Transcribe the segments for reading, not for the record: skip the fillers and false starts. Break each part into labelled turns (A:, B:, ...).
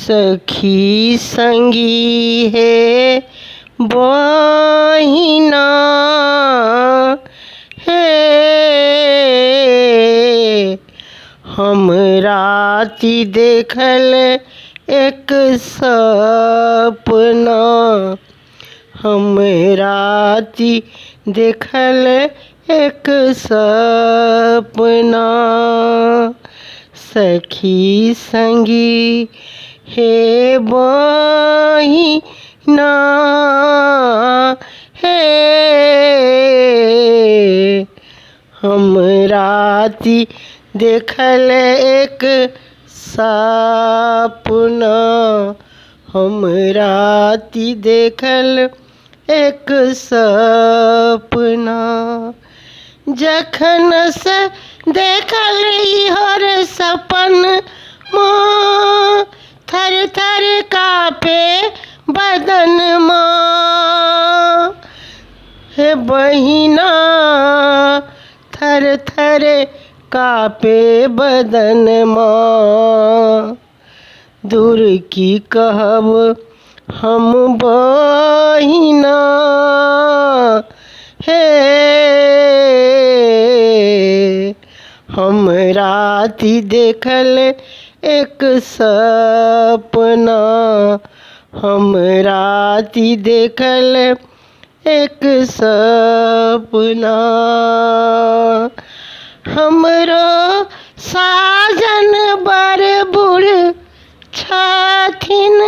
A: सखी संगी है बहिना हे हम राती देखल एक सपना हम राती देखल एक सपना सखी संगी हे बहिना हे हम राती देखल एक सपना हम राती देखल एक सपना जखन से देखल हर सपन माँ थर थर कापे बदन माँ हे बहिना थर थर कापे बदन माँ दूर की कहब हम बहिना हे हम राती देखल एक सपना हम राती देखल एक सपना हमरो साजन बर बूढ़ छथिन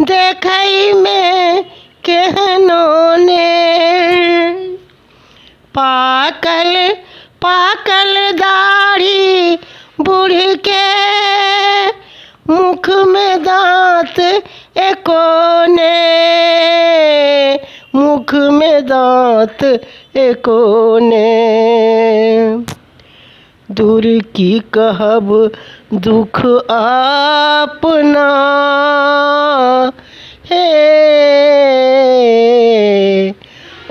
A: देखै में केहनो ने पाकल पाकल दाढ़ी बूढ़ के मुख में दांत एको ने मुख में दांत एको ने दूर की कहब दुख अपना हे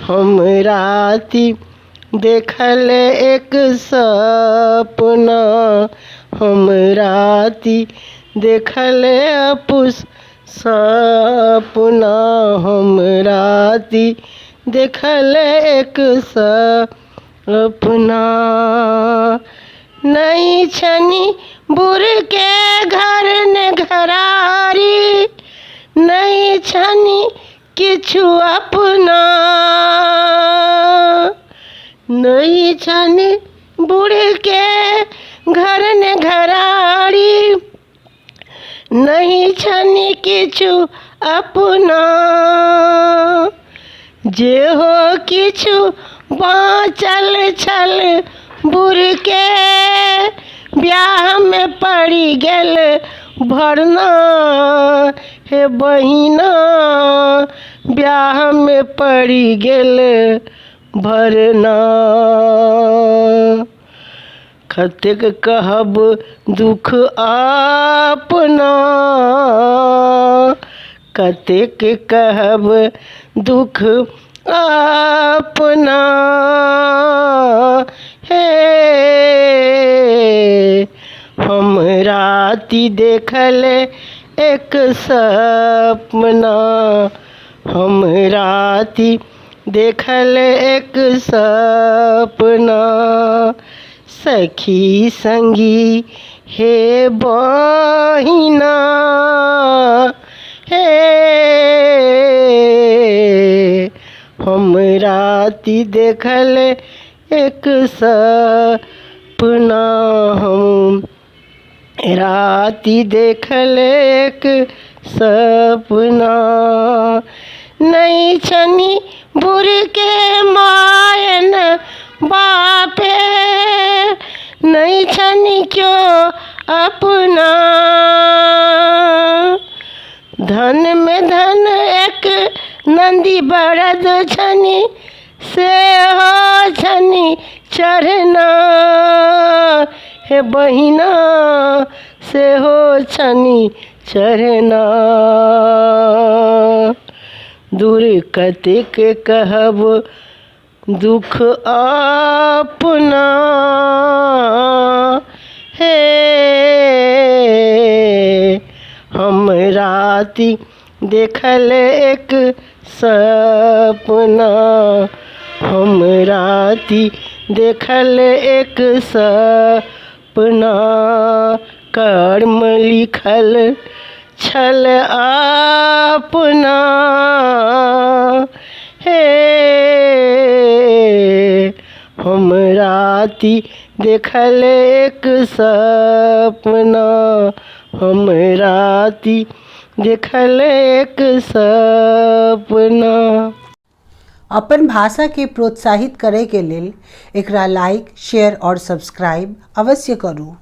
A: हम राती देखल एक सपना हम राती देखल अपुस सपना हम राती देखल एक सपना नहीं छनी बुर के घर ने घरारी नहीं छनी किछु अपना नहीं छनी बुढ़ के घर ने घरारी नहीं छनी किछु अपना जे हो किछु बाँचल छल बुढ़ के ब्याह में पड़ी गेल भरना हे बहिना ब्याह में पड़ी गेल भरना कतेक कहब दुख अपना कतेक कहब दुख अपना हे हम राती देखल एक सपना हम राती देखल एक सपना सखी संगी हे बहिना हे हम राती देखल एक सपना हम राती देखल एक सपना नहीं छनी बुर के मायन बापे नहीं छनी क्यों अपना धन में धन एक नंदी बरद छनी से हो छनी चढ़ना हे बहिना से हो छनी चढ़ना दूर कतेक कहब दुख अपना हे हम राति देखल एक सपना, हम राति देखल एक सपना, कर्म लिखल छल अपना। हे हम राति देखल एक सपना, हम राति देखल एक सपना।
B: अपन भाषा के प्रोत्साहित करे के लेल एकरा लाइक, शेयर और सब्सक्राइब अवश्य करू।